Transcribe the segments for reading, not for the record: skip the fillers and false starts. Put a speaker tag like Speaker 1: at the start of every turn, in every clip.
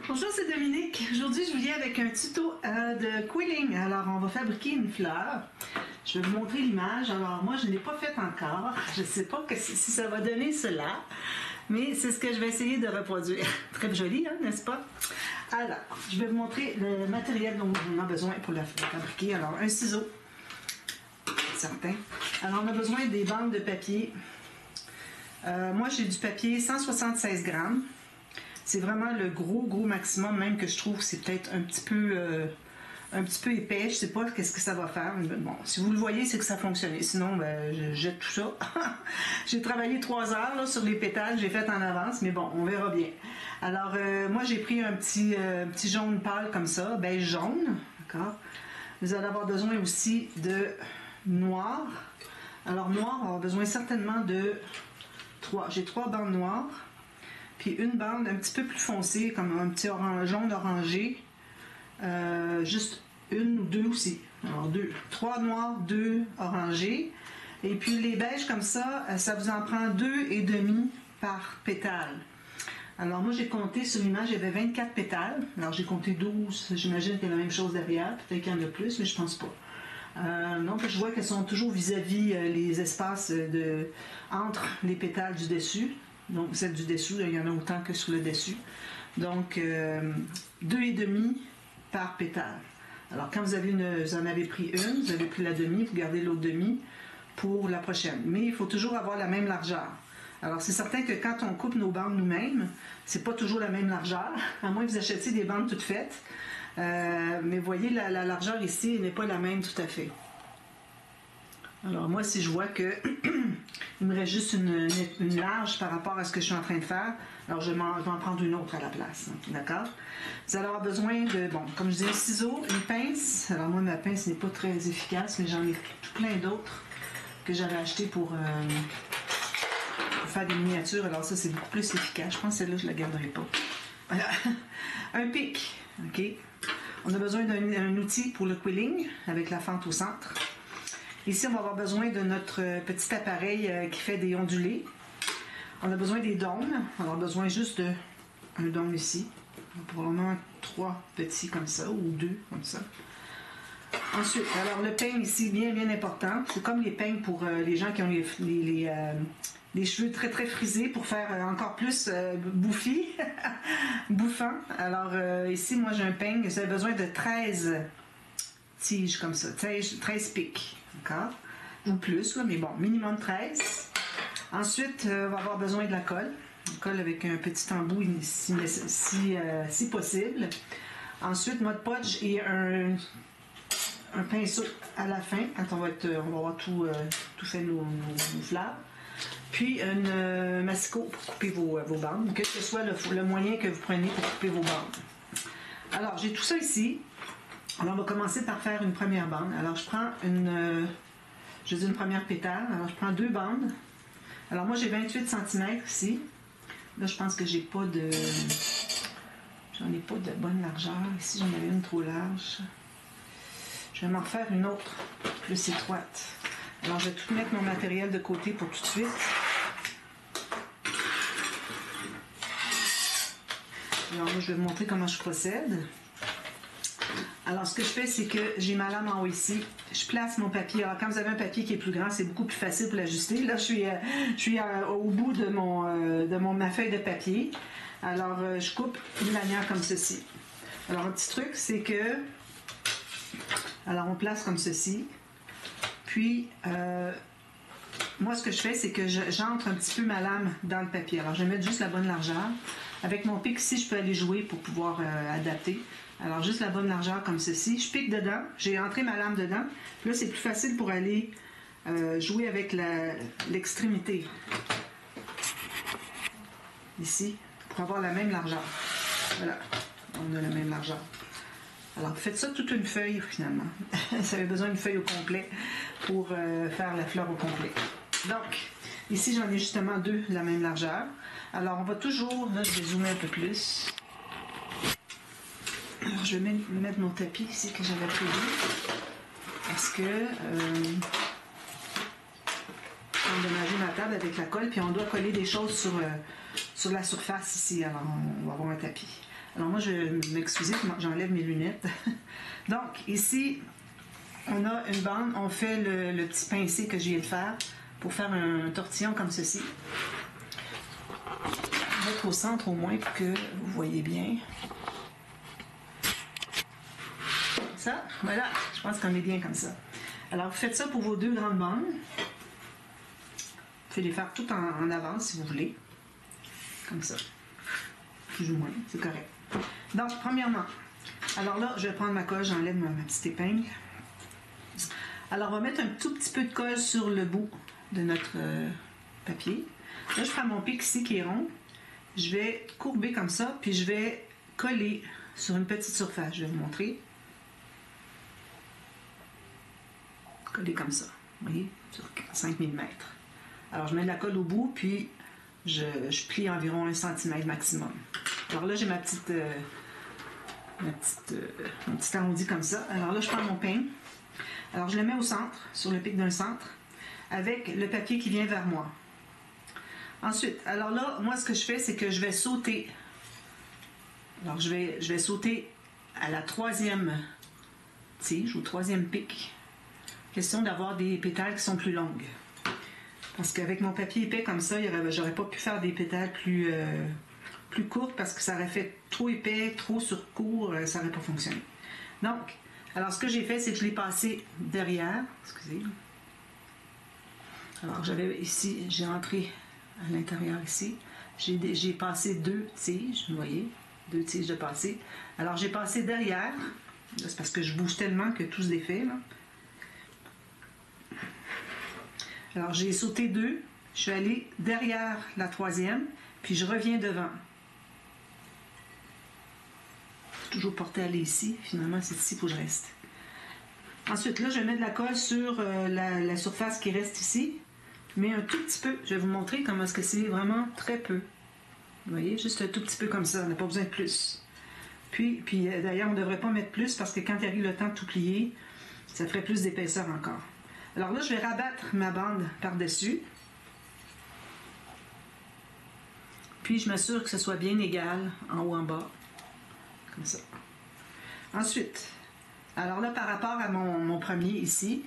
Speaker 1: Bonjour, c'est Dominique. Aujourd'hui, je vous viens avec un tuto de quilling. Alors, on va fabriquer une fleur. Je vais vous montrer l'image. Alors, moi, je ne l'ai pas faite encore. Je ne sais pas si ça va donner cela, mais c'est ce que je vais essayer de reproduire. Très joli, hein, n'est-ce pas? Alors, je vais vous montrer le matériel dont on a besoin pour la fabriquer. Alors, un ciseau, certain. Alors, on a besoin des bandes de papier. Moi, j'ai du papier 176 grammes. C'est vraiment le gros maximum, même que je trouve que c'est peut-être un petit peu épais. Je ne sais pas qu'est-ce que ça va faire. Bon, si vous le voyez, c'est que ça fonctionnait. Sinon, ben, je jette tout ça. J'ai travaillé 3 heures là, sur les pétales. J'ai fait en avance, mais bon, on verra bien. Alors, moi, j'ai pris un petit jaune pâle comme ça, beige jaune. D'accord? Vous allez avoir besoin aussi de noir. Alors, noir, on va avoir besoin certainement de 3. J'ai 3 bandes noires. Puis une bande un petit peu plus foncée, comme un petit jaune orangé. Juste une ou deux aussi. Alors 3 noirs, 2 orangés. Et puis les beiges comme ça, ça vous en prend 2,5 par pétale. Alors moi j'ai compté sur l'image, il y avait 24 pétales. Alors j'ai compté 12, j'imagine qu'il y a la même chose derrière. Peut-être qu'il y en a plus, mais je pense pas. Non, je vois qu'elles sont toujours vis-à-vis les espaces entre les pétales du dessus. Donc, celle du dessous, il y en a autant que sur le dessus. Donc, 2,5 par pétale. Alors, quand vous en avez pris une, vous avez pris la demi, vous gardez l'autre demi pour la prochaine. Mais il faut toujours avoir la même largeur. Alors, c'est certain que quand on coupe nos bandes nous-mêmes, c'est pas toujours la même largeur, à moins que vous achetiez des bandes toutes faites. Mais vous voyez, la largeur ici n'est pas la même tout à fait. Alors moi, si je vois que il me reste juste une large par rapport à ce que je suis en train de faire, alors je vais en prendre une autre à la place. D'accord? Vous allez avoir besoin de, bon, comme je disais, un ciseau, une pince. Alors moi, ma pince n'est pas très efficace, mais j'en ai tout plein d'autres que j'avais acheté pour faire des miniatures. Alors ça, c'est beaucoup plus efficace. Je pense que celle-là, je ne la garderai pas. Voilà. Un pic. OK? On a besoin d'un outil pour le quilling avec la fente au centre. Ici, on va avoir besoin de notre petit appareil qui fait des ondulés. On a besoin des dômes. On va avoir besoin juste d'un dôme ici. Probablement 3 petits comme ça, ou 2 comme ça. Ensuite, alors le peigne ici, bien important. C'est comme les peignes pour les gens qui ont les cheveux très frisés pour faire encore plus bouffi, bouffant. Alors ici, moi j'ai un peigne. Vous avez besoin de 13 tiges comme ça, 13 pics. D'accord? Ou plus, là, mais bon, minimum 13. Ensuite, on va avoir besoin de la colle. Une colle avec un petit embout si possible. Ensuite, Mod Podge et un pinceau à la fin, quand on va avoir tout fait nos fleurs. Puis un massicot pour couper vos bandes, que ce soit le moyen que vous prenez pour couper vos bandes. Alors, j'ai tout ça ici. Alors, on va commencer par faire une première bande. Alors, je prends une première pétale. Alors, je prends 2 bandes. Alors, moi, j'ai 28 cm ici. Là, je pense que j'en ai pas de bonne largeur. Ici, j'en avais une trop large. Je vais m'en refaire une autre plus étroite. Alors, je vais tout mettre mon matériel de côté pour tout de suite. Alors, moi, je vais vous montrer comment je procède. Alors, ce que je fais, c'est que j'ai ma lame en haut ici. Je place mon papier. Alors, quand vous avez un papier qui est plus grand, c'est beaucoup plus facile pour l'ajuster. Là, je suis au bout de ma feuille de papier. Alors, je coupe d'une manière comme ceci. Alors, un petit truc, c'est que... Alors, on place comme ceci. Puis, moi, ce que je fais, c'est que j'entre un petit peu ma lame dans le papier. Alors, je vais mettre juste la bonne largeur. Avec mon pic ici, je peux aller jouer pour pouvoir adapter. Alors, juste la bonne largeur comme ceci. Je pique dedans. J'ai entré ma lame dedans. Puis là, c'est plus facile pour aller jouer avec l'extrémité. Ici, pour avoir la même largeur. Voilà. On a la même largeur. Alors, faites ça toute une feuille, finalement. Vous avez besoin d'une feuille au complet pour faire la fleur au complet. Donc, ici, j'en ai justement 2 de la même largeur. Alors, on va toujours... Là, je vais zoomer un peu plus. Alors, je vais mettre mon tapis ici que j'avais prévu. Parce que... on a endommagé ma table avec la colle, puis on doit coller des choses sur la surface ici. Alors, on va avoir un tapis. Alors moi, je vais m'excuser, j'enlève mes lunettes. Donc, ici, on a une bande, on fait le petit pincé que je viens de faire pour faire un tortillon comme ceci. Je vais mettre au centre au moins pour que vous voyez bien. Ça, voilà, je pense qu'on est bien comme ça. Alors, vous faites ça pour vos 2 grandes bandes. Vous pouvez les faire tout en avance si vous voulez. Comme ça. Plus ou moins, c'est correct. Donc, premièrement, alors là, je vais prendre ma colle, j'enlève ma petite épingle. Alors, on va mettre un tout petit peu de colle sur le bout de notre papier. Là, je prends mon pic ici qui est rond. Je vais courber comme ça, puis je vais coller sur une petite surface. Je vais vous montrer. Coller comme ça, vous voyez, sur 5 mm. Alors, je mets de la colle au bout, puis je plie environ 1 cm maximum. Alors là, j'ai mon petit arrondi comme ça. Alors là, je prends mon pain. Alors, je le mets au centre, sur le pic d'un centre, avec le papier qui vient vers moi. Ensuite, alors là, moi, ce que je fais, c'est que je vais sauter. Alors, je vais sauter à la 3e tige, au 3e pic. Question d'avoir des pétales qui sont plus longues. Parce qu'avec mon papier épais comme ça, j'aurais pas pu faire des pétales plus courtes parce que ça aurait fait trop épais, trop sur court, ça n'aurait pas fonctionné. Donc, alors ce que j'ai fait, c'est que je l'ai passé derrière. Excusez. Alors, j'avais ici, j'ai entré à l'intérieur ici. J'ai passé 2 tiges, vous voyez, 2 tiges de passé. Alors, j'ai passé derrière. C'est parce que je bouge tellement que tout se défait, là. Alors, j'ai sauté 2, je suis allée derrière la 3e, puis je reviens devant. Toujours porté à aller ici, finalement, c'est ici pour que je reste. Ensuite, là, je mets de la colle sur la surface qui reste ici, mais un tout petit peu. Je vais vous montrer comment est-ce que c'est vraiment très peu. Vous voyez, juste un tout petit peu comme ça, on n'a pas besoin de plus. Puis d'ailleurs, on ne devrait pas mettre plus parce que quand il arrive le temps de tout plier, ça ferait plus d'épaisseur encore. Alors là, je vais rabattre ma bande par-dessus. Puis, je m'assure que ce soit bien égal en haut en bas. Comme ça. Ensuite, alors là, par rapport à mon premier ici,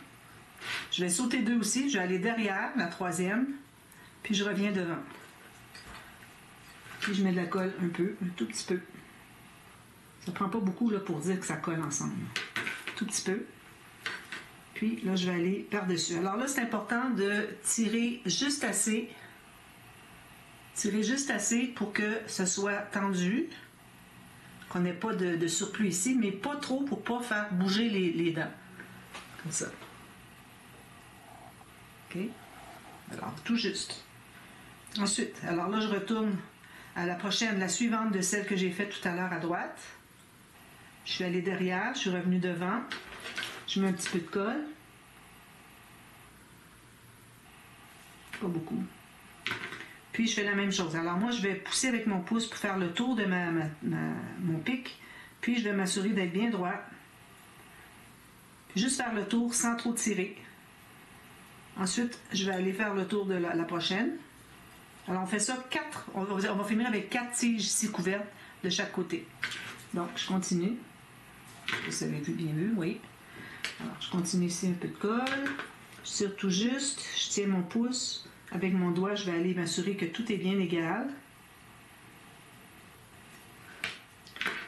Speaker 1: je vais sauter 2 aussi. Je vais aller derrière la 3e. Puis, je reviens devant. Puis, je mets de la colle un peu, un tout petit peu. Ça ne prend pas beaucoup là, pour dire que ça colle ensemble. Tout petit peu. Puis là, je vais aller par-dessus. Alors là, c'est important de tirer juste assez. Tirer juste assez pour que ce soit tendu. Qu'on n'ait pas de surplus ici, mais pas trop pour ne pas faire bouger les dents. Comme ça. OK? Alors, tout juste. Ensuite, alors là, je retourne à la prochaine, la suivante de celle que j'ai faite tout à l'heure à droite. Je suis allée derrière, je suis revenue devant. Je mets un petit peu de colle. Pas beaucoup. Puis je fais la même chose. Alors moi, je vais pousser avec mon pouce pour faire le tour de mon pic. Puis je vais m'assurer d'être bien droit. Puis juste faire le tour sans trop tirer. Ensuite, je vais aller faire le tour de la prochaine. Alors on fait ça 4. On va finir avec 4 tiges ici couvertes de chaque côté. Donc je continue. Vous avez bien vu, oui. Alors, je continue ici un peu de colle. Je tire tout juste. Je tiens mon pouce. Avec mon doigt, je vais aller m'assurer que tout est bien égal.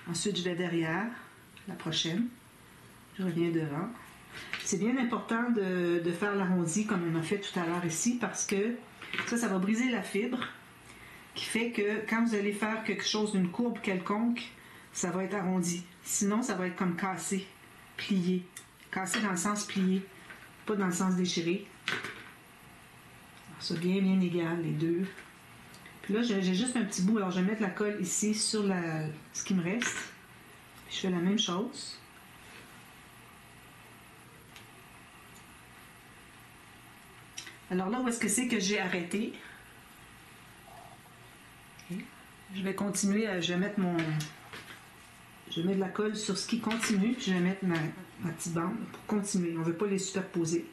Speaker 1: Ensuite, je vais derrière la prochaine. Je reviens devant. C'est bien important de faire l'arrondi comme on a fait tout à l'heure ici parce que ça va briser la fibre qui fait que quand vous allez faire quelque chose d'une courbe quelconque, ça va être arrondi. Sinon, ça va être comme cassé, plié. Cassé dans le sens plié, pas dans le sens déchiré. Alors, ça bien égal, les deux. Puis là, j'ai juste un petit bout. Alors, je vais mettre la colle ici sur ce qui me reste. Puis je fais la même chose. Alors là, où est-ce que c'est que j'ai arrêté? Okay. Je vais continuer, je vais mettre je vais mettre de la colle sur ce qui continue, puis je vais mettre ma petite bande pour continuer. On ne veut pas les superposer.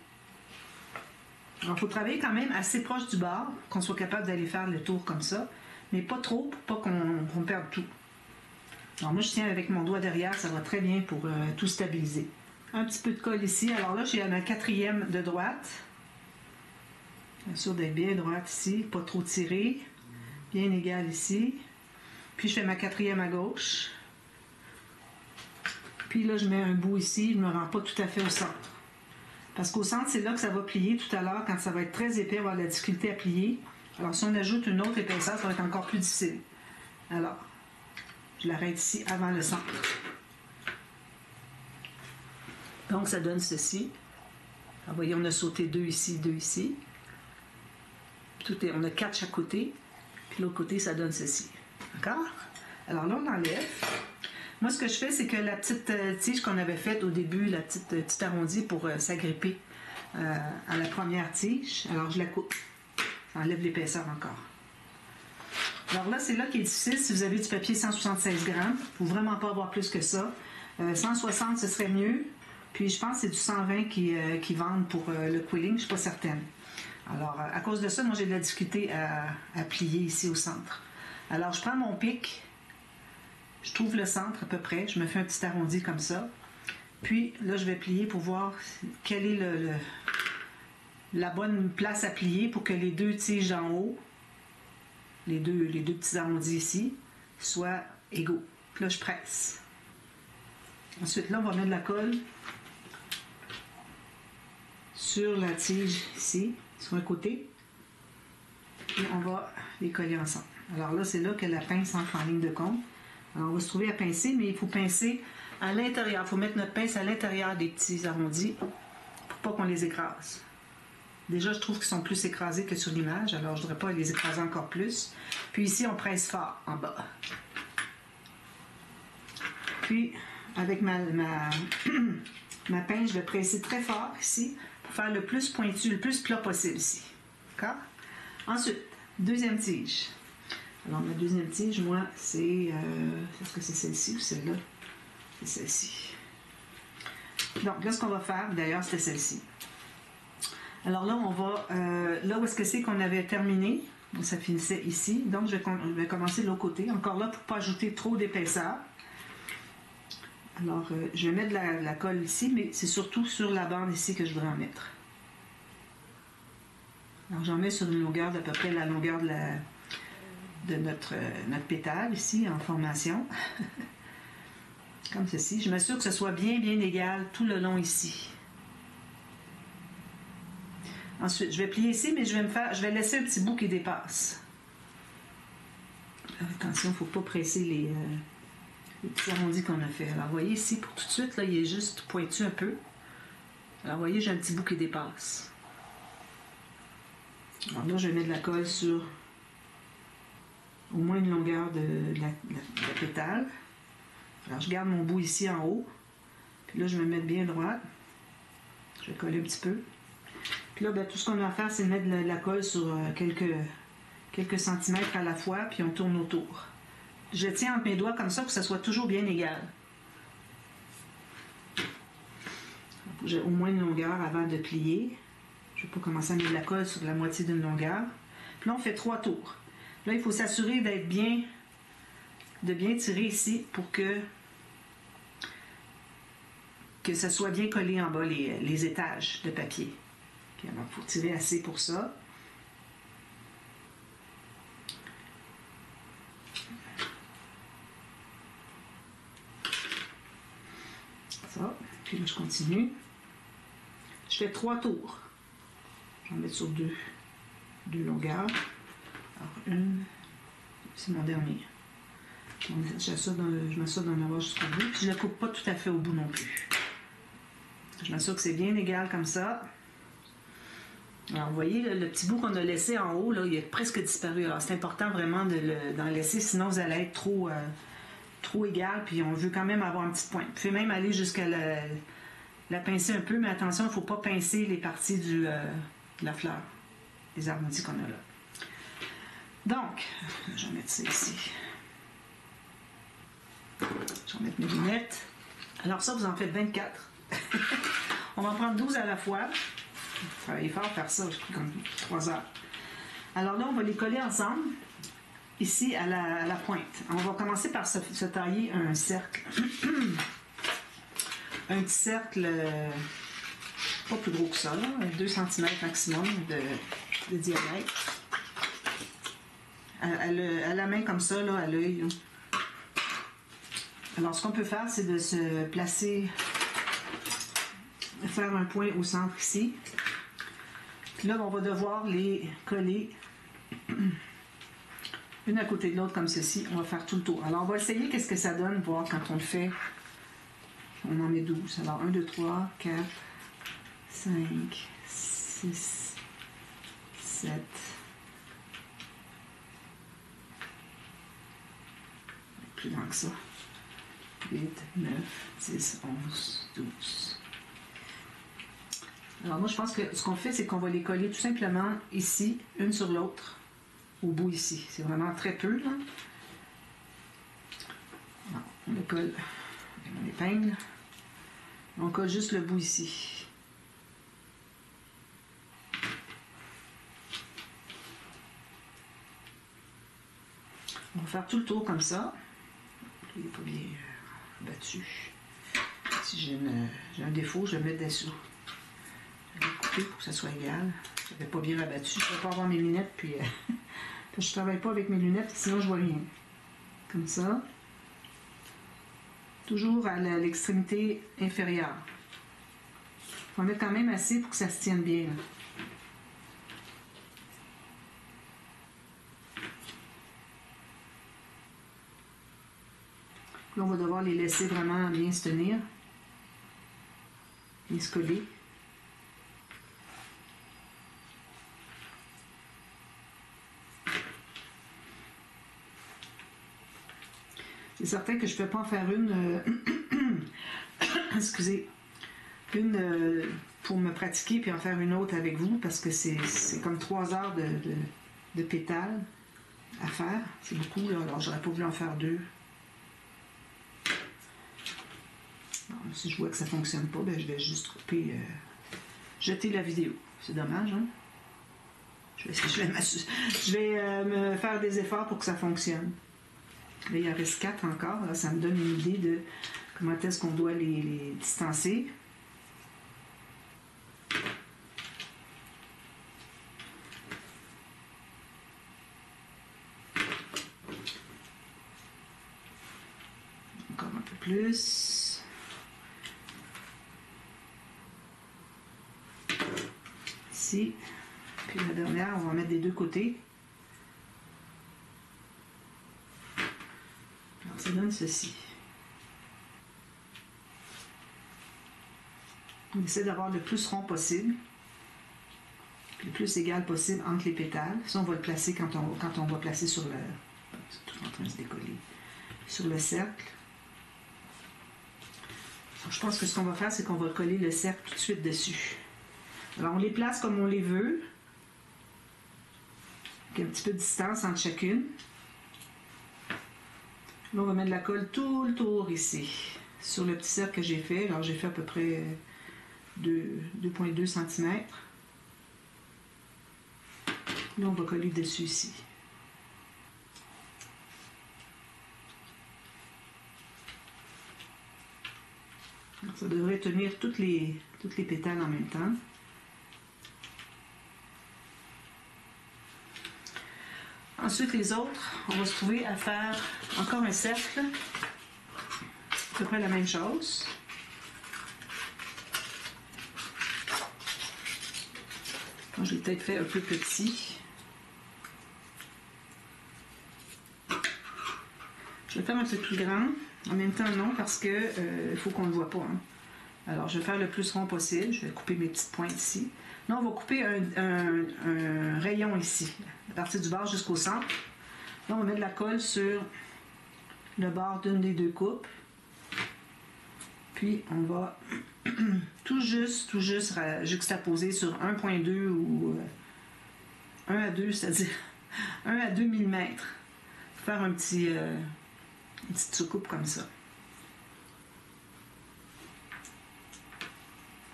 Speaker 1: Alors, il faut travailler quand même assez proche du bord, qu'on soit capable d'aller faire le tour comme ça, mais pas trop pour pas qu'on perde tout. Alors moi, je tiens avec mon doigt derrière, ça va très bien pour tout stabiliser. Un petit peu de colle ici. Alors là, j'ai ma 4e de droite. Bien sûr d'être bien droite ici, pas trop tirée. Bien égale ici. Puis je fais ma 4e à gauche. Puis là, je mets un bout ici, je ne me rends pas tout à fait au centre. Parce qu'au centre, c'est là que ça va plier tout à l'heure. Quand ça va être très épais, on va avoir de la difficulté à plier. Alors si on ajoute une autre épaisseur, ça va être encore plus difficile. Alors, je l'arrête ici avant le centre. Donc, ça donne ceci. Alors, voyez, on a sauté 2 ici, 2 ici. On a 4 chaque côté. Puis l'autre côté, ça donne ceci. D'accord? Alors là, on enlève. Moi, ce que je fais, c'est que la petite tige qu'on avait faite au début, la petite arrondie pour s'agripper à la première tige, alors je la coupe. Ça enlève l'épaisseur encore. Alors là, c'est là qui est difficile. Si vous avez du papier 176 grammes, il ne faut vraiment pas avoir plus que ça. 160, ce serait mieux. Puis je pense que c'est du 120 qui vendent pour le quilling, je ne suis pas certaine. Alors, à cause de ça, moi, j'ai de la difficulté à plier ici au centre. Alors, je prends mon pic, je trouve le centre à peu près, je me fais un petit arrondi comme ça. Puis, là, je vais plier pour voir quelle est la bonne place à plier pour que les 2 tiges en haut, les deux petits arrondis ici, soient égaux. Puis là, je presse. Ensuite, là, on va mettre de la colle sur la tige ici, sur un côté, et on va les coller ensemble. Alors là, c'est là que la pince entre en ligne de compte. Alors, on va se trouver à pincer, mais il faut pincer à l'intérieur. Il faut mettre notre pince à l'intérieur des petits arrondis pour pas qu'on les écrase. Déjà, je trouve qu'ils sont plus écrasés que sur l'image, alors je ne voudrais pas les écraser encore plus. Puis ici, on presse fort en bas. Puis, avec ma pince, je vais presser très fort ici pour faire le plus pointu, le plus plat possible ici. D'accord? Ensuite, deuxième tige. Alors, ma deuxième tige, moi, c'est... est-ce que c'est celle-ci ou celle-là? C'est celle-ci. Donc, là, ce qu'on va faire, d'ailleurs, c'était celle-ci. Alors là, on va... là où est-ce que c'est qu'on avait terminé? Bon, ça finissait ici. Donc, je vais commencer de l'autre côté. Encore là, pour ne pas ajouter trop d'épaisseur. Alors, je vais mettre de la colle ici, mais c'est surtout sur la bande ici que je voudrais en mettre. Alors, j'en mets sur une longueur d'à peu près la longueur de notre pétale ici, en formation. Comme ceci. Je m'assure que ce soit bien égal tout le long ici. Ensuite, je vais plier ici, mais je vais laisser un petit bout qui dépasse. Attention, il ne faut pas presser les petits arrondis qu'on a fait. Alors, vous voyez ici, pour tout de suite, là, il est juste pointu un peu. Alors, vous voyez, j'ai un petit bout qui dépasse. Alors là, je vais mettre de la colle sur au moins une longueur de la pétale. Alors, je garde mon bout ici en haut. Puis là, je vais me mettre bien droite. Je vais coller un petit peu. Puis là, ben, tout ce qu'on a à faire, c'est mettre de la colle sur quelques centimètres à la fois, puis on tourne autour. Je tiens entre mes doigts comme ça pour que ça soit toujours bien égal. J'ai au moins une longueur avant de plier. Je ne vais pas commencer à mettre de la colle sur la moitié d'une longueur. Puis là, on fait 3 tours. Là, il faut s'assurer de bien tirer ici pour que ça soit bien collé en bas, les étages de papier. Puis alors, il faut tirer assez pour ça. Ça. Puis là, je continue. Je fais 3 tours. Je vais en mettre sur deux longueurs. Alors, une, c'est mon dernier. Je m'assure d'en avoir jusqu'au bout. Puis je ne la coupe pas tout à fait au bout non plus. Je m'assure que c'est bien égal comme ça. Alors, vous voyez, le petit bout qu'on a laissé en haut, là, il a presque disparu. Alors, c'est important vraiment d'en laisser, sinon vous allez être trop égal, puis on veut quand même avoir un petit point. Vous pouvez même aller jusqu'à la pincer un peu, mais attention, il ne faut pas pincer les parties de la fleur, les arrondis qu'on a là. Donc, je vais mettre ça ici. Je vais mettre mes lunettes. Alors ça, vous en faites 24. On va en prendre 12 à la fois. Travailler fort, faire ça, j'ai pris comme 3 heures. Alors là, on va les coller ensemble. ici à la pointe. On va commencer par se tailler un cercle. Un petit cercle pas plus gros que ça, là, 2 cm maximum de diamètre. À la main comme ça, là, à l'œil. Alors, ce qu'on peut faire, c'est de se placer, faire un point au centre ici. Puis là, on va devoir les coller une à côté de l'autre comme ceci. On va faire tout le tour. Alors, on va essayer qu'est-ce que ça donne, voir quand on le fait. On en met 12. Alors, 1, 2, 3, 4, 5, 6, 7... plus grand que ça. 8, 9, 10, 11, 12. Alors moi, je pense que ce qu'on fait, c'est qu'on va les coller tout simplement ici, une sur l'autre, au bout ici. C'est vraiment très peu, là. Alors, on le colle avec mon épingle. On colle juste le bout ici. On va faire tout le tour comme ça. Il n'est pas bien battu. Si j'ai un défaut, je vais le mettre dessous. Je vais le couper pour que ça soit égal. Je n'avais pas bien abattu. Je ne vais pas avoir mes lunettes, puis je ne travaille pas avec mes lunettes, sinon je vois rien. Comme ça. Toujours à l'extrémité inférieure. Il faut en mettre quand même assez pour que ça se tienne bien. Là. Là, on va devoir les laisser vraiment bien se tenir, bien se coller. C'est certain que je ne peux pas en faire une, excusez, une pour me pratiquer puis en faire une autre avec vous parce que c'est comme 3 heures de pétales à faire. C'est beaucoup, là. Alors j'aurais pas voulu en faire 2. Alors, si je vois que ça ne fonctionne pas, ben, je vais juste couper, jeter la vidéo. C'est dommage, hein? Je vais me faire des efforts pour que ça fonctionne. Là, il en reste 4 encore. Là, ça me donne une idée de comment est-ce qu'on doit les distancer. Encore un peu plus. Ici. Puis la dernière, on va mettre des 2 côtés. Alors, ça donne ceci. On essaie d'avoir le plus rond possible, le plus égal possible entre les pétales. Ça, on va le placer quand on va placer sur le... C'est tout en train de se décoller. Sur le cercle. Donc, je pense que ce qu'on va faire, c'est qu'on va coller le cercle tout de suite dessus. Alors, on les place comme on les veut. Avec un petit peu de distance entre chacune. Là, on va mettre de la colle tout le tour ici, sur le petit cercle que j'ai fait. Alors, j'ai fait à peu près 2,2 cm. Là, on va coller dessus ici. Alors, ça devrait tenir toutes les pétales en même temps. Ensuite, les autres, on va se trouver à faire encore un cercle, à peu près la même chose. Moi, je l'ai peut-être fait un peu petit. Je vais faire un peu plus grand. En même temps, non, parce que il faut qu'on ne le voit pas. Hein. Alors, je vais faire le plus rond possible. Je vais couper mes petites pointes ici. Là, on va couper un rayon ici, à partir du bord jusqu'au centre. Là, on va mettre de la colle sur le bord d'une des 2 coupes. Puis, on va tout juste juxtaposer sur 1,2 ou 1 à 2, c'est-à-dire 1 à 2 mm. Faire une petite soucoupe comme ça.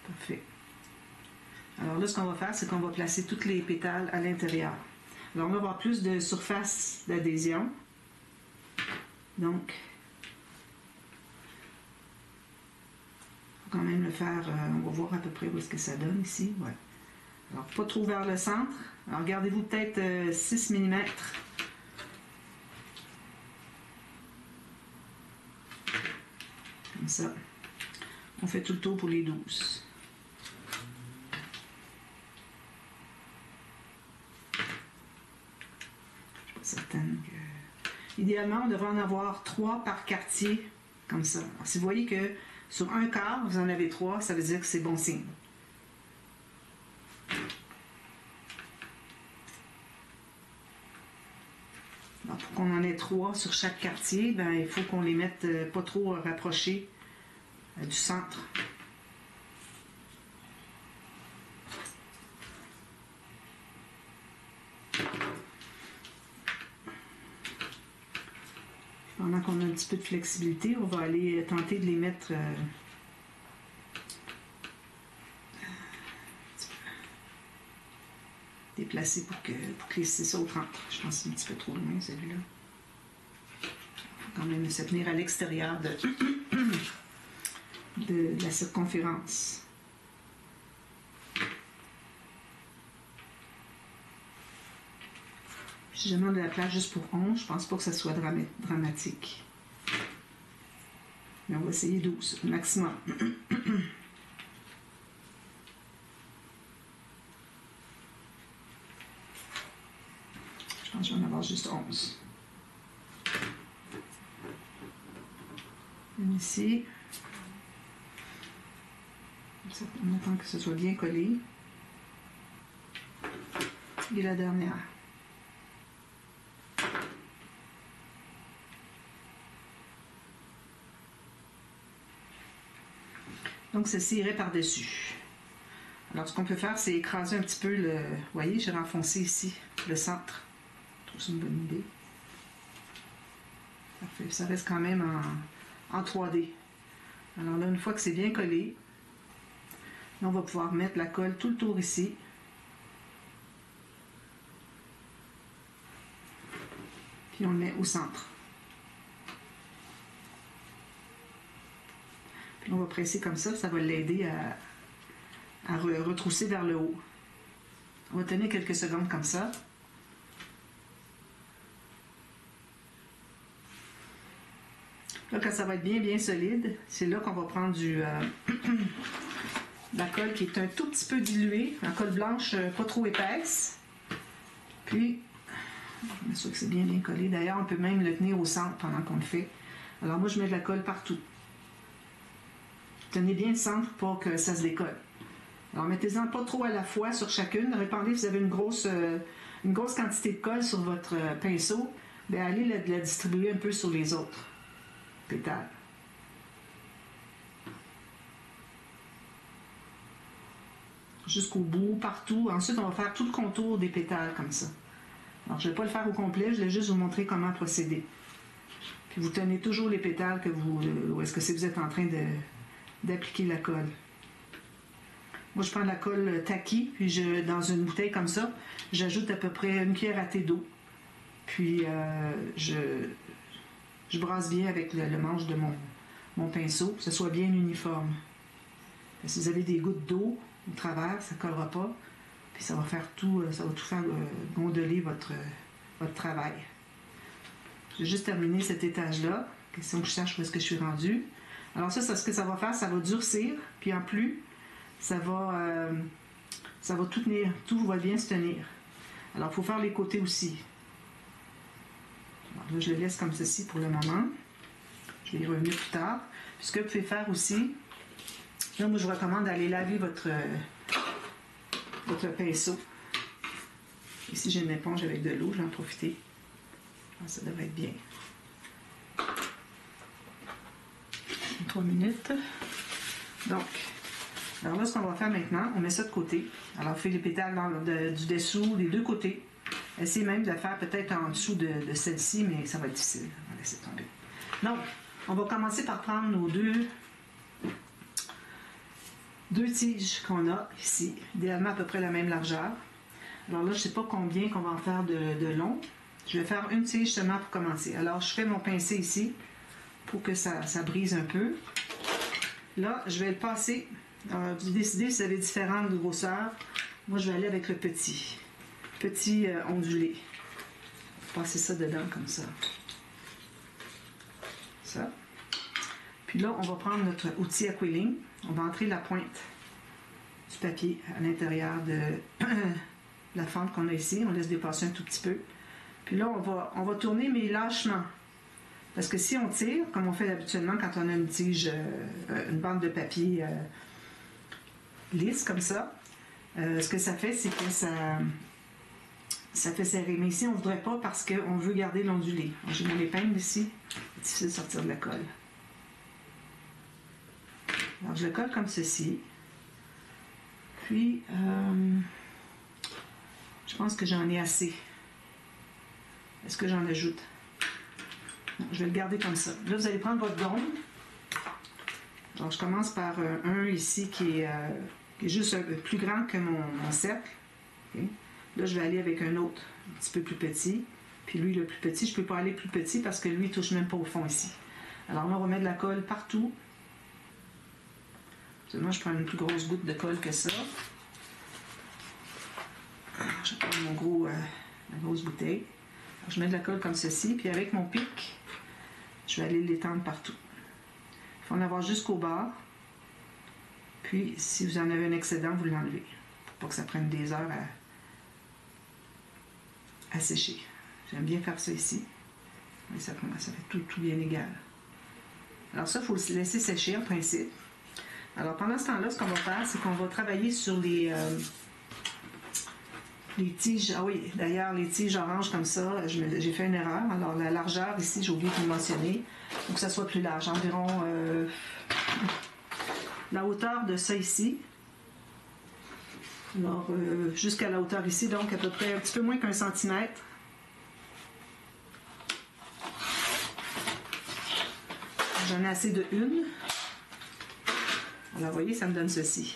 Speaker 1: Parfait. Alors là, ce qu'on va faire, c'est qu'on va placer toutes les pétales à l'intérieur. Alors, on va avoir plus de surface d'adhésion. Donc, il faut quand même le faire, on va voir à peu près où est-ce que ça donne ici. Ouais. Alors, pas trop vers le centre. Alors, gardez-vous peut-être 6 mm. Comme ça. On fait tout le tour pour les 12. Je suis pas certaine que... Idéalement, on devrait en avoir 3 par quartier, comme ça. Alors, si vous voyez que sur un quart, vous en avez 3, ça veut dire que c'est bon signe. Alors, pour qu'on en ait 3 sur chaque quartier, ben, il faut qu'on les mette pas trop rapprochés du centre. Pendant qu'on a un petit peu de flexibilité, on va aller tenter de les mettre déplacés pour que les 6 autres entrent. Je pense que c'est un petit peu trop loin celui-là. Il faut quand même se tenir à l'extérieur de la circonférence. Si jamais on a de la place juste pour 11, je pense pas que ça soit dramatique. Mais on va essayer 12, maximum. Je pense que je vais en avoir juste 11. Ici. On attend que ce soit bien collé. Et la dernière. Donc, ceci irait par-dessus. Alors, ce qu'on peut faire, c'est écraser un petit peu le... Vous voyez, j'ai renfoncé ici le centre. Je trouve ça une bonne idée. Parfait. Ça reste quand même en 3D. Alors là, une fois que c'est bien collé, on va pouvoir mettre la colle tout le tour ici. Puis on le met au centre. Puis on va presser comme ça va l'aider à retrousser vers le haut. On va tenir quelques secondes comme ça. Là, quand ça va être bien solide, c'est là qu'on va prendre la colle qui est un tout petit peu diluée, la colle blanche pas trop épaisse. Puis, je m'assure que c'est bien collé. D'ailleurs, on peut même le tenir au centre pendant qu'on le fait. Alors moi, je mets de la colle partout. Tenez bien le centre pour que ça se décolle. Alors, mettez-en pas trop à la fois sur chacune. Répandez, vous avez une grosse quantité de colle sur votre pinceau. Bien, allez la distribuer un peu sur les autres pétales. Jusqu'au bout, partout. Ensuite, on va faire tout le contour des pétales comme ça. Alors, je ne vais pas le faire au complet, je vais juste vous montrer comment procéder. Puis vous tenez toujours les pétales que où est-ce que vous êtes en train d'appliquer la colle. Moi, je prends de la colle Tacky, puis dans une bouteille comme ça, j'ajoute à peu près une cuillère à thé d'eau. Puis, je brasse bien avec le manche de mon pinceau, que ce soit bien uniforme. Si vous avez des gouttes d'eau au travers, ça ne collera pas. Puis ça va tout faire gondoler votre travail. J'ai juste terminé cet étage-là. Question que je sache où est-ce que je suis rendue. Alors ça, ce que ça va faire, ça va durcir. Puis en plus, ça va tout tenir. Tout va bien se tenir. Alors, il faut faire les côtés aussi. Alors là, je le laisse comme ceci pour le moment. Je vais y revenir plus tard. Puis ce que vous pouvez faire aussi, là, moi, je vous recommande d'aller laver votre pinceau. Ici, j'ai une éponge avec de l'eau, je vais en profiter. Alors, ça devrait être bien. 3 minutes. Donc, alors là, ce qu'on va faire maintenant, on met ça de côté. Alors, on fait les pétales du dessous, des deux côtés. Essayez même de le faire peut-être en dessous de celle-ci, mais ça va être difficile. On va laisser tomber. Donc, on va commencer par prendre nos deux tiges qu'on a ici, idéalement à peu près la même largeur. Alors là, je ne sais pas combien qu'on va en faire de long. Je vais faire une tige seulement pour commencer. Alors, je fais mon pincé ici pour que ça brise un peu. Là, je vais le passer. Alors, vous décidez si vous avez différentes grosseurs. Moi, je vais aller avec le petit. Petit ondulé. Passer ça dedans comme ça. Ça. Puis là, on va prendre notre outil à quilling. On va entrer la pointe du papier à l'intérieur de la fente qu'on a ici. On laisse dépasser un tout petit peu. Puis là, on va tourner, mais lâchement. Parce que si on tire, comme on fait habituellement quand on a une tige, une bande de papier lisse comme ça, ce que ça fait, c'est que ça fait serrer. Mais ici, on ne voudrait pas parce qu'on veut garder l'ondulé. J'ai mon épingle ici. C'est difficile de sortir de la colle. Alors, je le colle comme ceci. Puis, je pense que j'en ai assez. Est-ce que j'en ajoute? Non, je vais le garder comme ça. Là, vous allez prendre votre gomme. Alors, je commence par un ici qui est juste un peu plus grand que mon cercle. Okay. Là, je vais aller avec un autre, un petit peu plus petit. Puis lui, le plus petit, je ne peux pas aller plus petit parce que lui, il ne touche même pas au fond ici. Alors là, on va mettre de la colle partout. Moi, je prends une plus grosse goutte de colle que ça. Je prends ma grosse bouteille. Alors, je mets de la colle comme ceci. Puis avec mon pic, je vais aller l'étendre partout. Il faut en avoir jusqu'au bord. Puis, si vous en avez un excédent, vous l'enlevez. Pour pas que ça prenne des heures à sécher. J'aime bien faire ça ici. Mais ça fait tout bien égal. Alors ça, il faut le laisser sécher en principe. Alors pendant ce temps-là, ce qu'on va faire, c'est qu'on va travailler sur les tiges. Ah oui, d'ailleurs, les tiges oranges comme ça, j'ai fait une erreur. Alors la largeur ici, j'ai oublié de le mentionner. Pour que ça soit plus large, environ la hauteur de ça ici. Alors jusqu'à la hauteur ici, donc à peu près un petit peu moins qu'un centimètre. J'en ai assez de une. Alors, vous voyez, ça me donne ceci.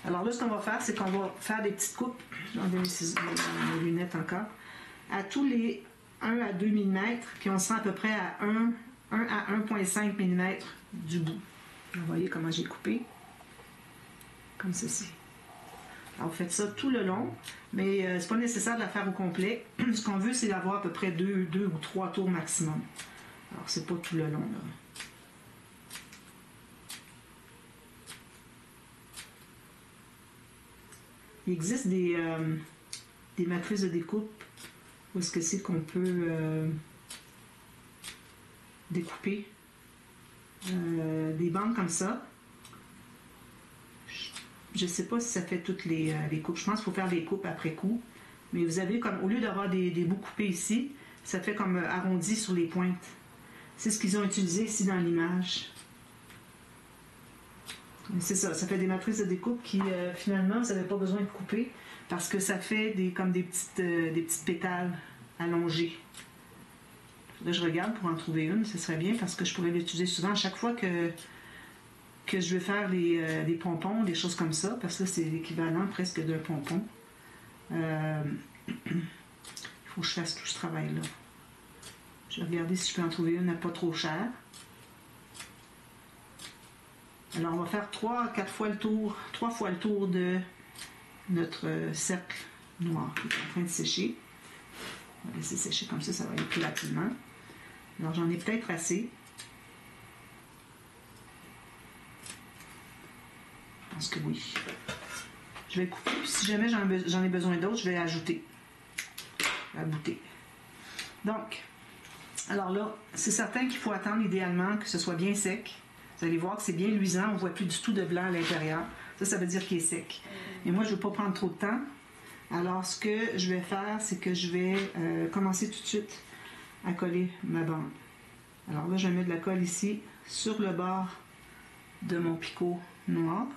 Speaker 1: Alors là, ce qu'on va faire, c'est qu'on va faire des petites coupes. J'enlève mes lunettes encore. À tous les 1 à 2 mm, puis on sent à peu près à 1 à 1,5 mm du bout. Vous voyez comment j'ai coupé. Comme ceci. Alors, vous faites ça tout le long, mais c'est pas nécessaire de la faire au complet. Ce qu'on veut, c'est d'avoir à peu près 2 ou 3 tours maximum. Alors, c'est pas tout le long, là. Il existe des matrices de découpe où est-ce que c'est qu'on peut découper des bandes comme ça. Je ne sais pas si ça fait toutes les coupes. Je pense qu'il faut faire des coupes après coup. Mais vous avez comme, au lieu d'avoir des bouts coupés ici, ça fait comme arrondi sur les pointes. C'est ce qu'ils ont utilisé ici dans l'image. C'est ça, ça fait des matrices de découpe qui, finalement, vous n'avez pas besoin de couper parce que ça fait comme des petites pétales allongées. Là, je regarde pour en trouver une, ce serait bien parce que je pourrais l'utiliser souvent à chaque fois que je vais faire des pompons, des choses comme ça, parce que c'est l'équivalent presque d'un pompon. Il faut que je fasse tout ce travail-là. Je vais regarder si je peux en trouver une pas trop chère. Alors, on va faire 3 fois le tour de notre cercle noir qui est en train de sécher. On va laisser sécher comme ça va aller plus rapidement. Alors, j'en ai peut-être assez. Je pense que oui. Je vais couper, puis si jamais j'en ai besoin d'autres, je vais ajouter la bouteille. Donc, alors là, c'est certain qu'il faut attendre idéalement que ce soit bien sec. Vous allez voir que c'est bien luisant, on ne voit plus du tout de blanc à l'intérieur. Ça veut dire qu'il est sec. Mais moi, je ne veux pas prendre trop de temps. Alors, ce que je vais faire, c'est que je vais commencer tout de suite à coller ma bande. Alors là, je vais mettre de la colle ici, sur le bord de mon picot noir,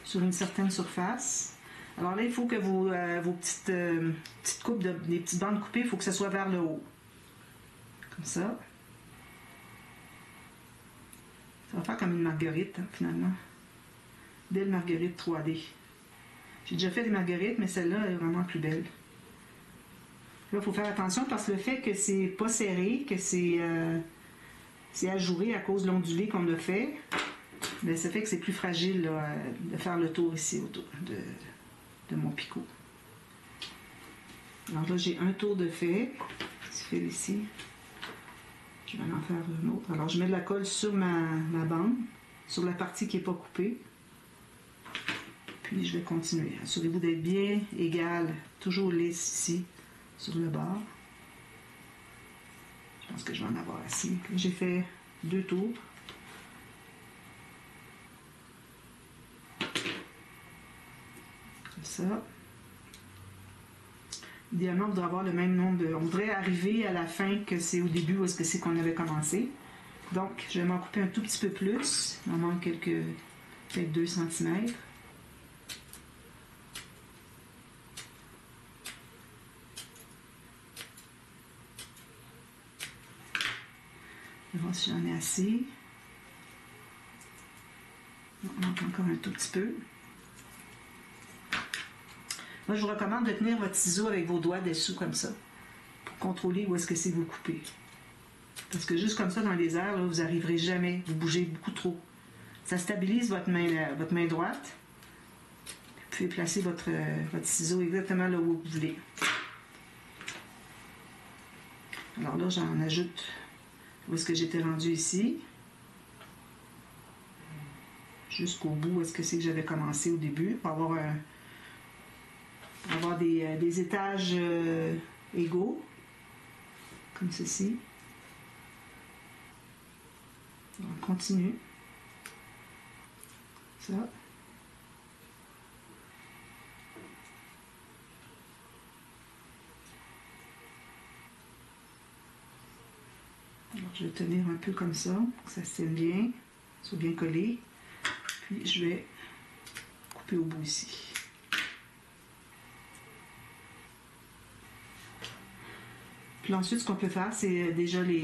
Speaker 1: sur une certaine surface. Alors là, il faut que vos petites coupes, des petites bandes coupées, il faut que ça soit vers le haut. Comme ça. Ça va faire comme une marguerite, hein, finalement. Belle marguerite 3D. J'ai déjà fait des marguerites, mais celle-là est vraiment plus belle. Là, il faut faire attention parce que le fait que c'est pas serré, que c'est ajouré à cause de l'ondulé qu'on a fait, mais ça fait que c'est plus fragile là, de faire le tour ici autour de mon picot. Alors là, j'ai un tour de fait. Petit fil ici. Je vais en faire un autre. Alors, je mets de la colle sur ma bande, sur la partie qui n'est pas coupée. Puis, je vais continuer. Assurez-vous d'être bien égal, toujours lisse ici, sur le bord. Je pense que je vais en avoir assez. J'ai fait 2 tours. Comme ça. Idéalement, on voudrait avoir le même nombre de... On voudrait arriver à la fin que c'est au début où est-ce que c'est qu'on avait commencé. Donc, je vais m'en couper un tout petit peu plus. Il m'en manque peut-être 2 cm. Je vais voir si j'en ai assez. Il manque encore un tout petit peu. Moi, je vous recommande de tenir votre ciseau avec vos doigts dessous comme ça, pour contrôler où est-ce que c'est que vous coupez. Parce que juste comme ça, dans les airs, là, vous n'arriverez jamais, vous bougez beaucoup trop. Ça stabilise votre main droite. Vous pouvez placer votre ciseau exactement là où vous voulez. Alors là, j'en ajoute où est-ce que j'étais rendu ici. Jusqu'au bout où est-ce que c'est que j'avais commencé au début, pour avoir des étages égaux, comme ceci. On continue. Ça. Alors, je vais tenir un peu comme ça, pour que ça se tienne bien, soit bien collé. Puis, je vais couper au bout ici. Puis ensuite, ce qu'on peut faire, c'est déjà les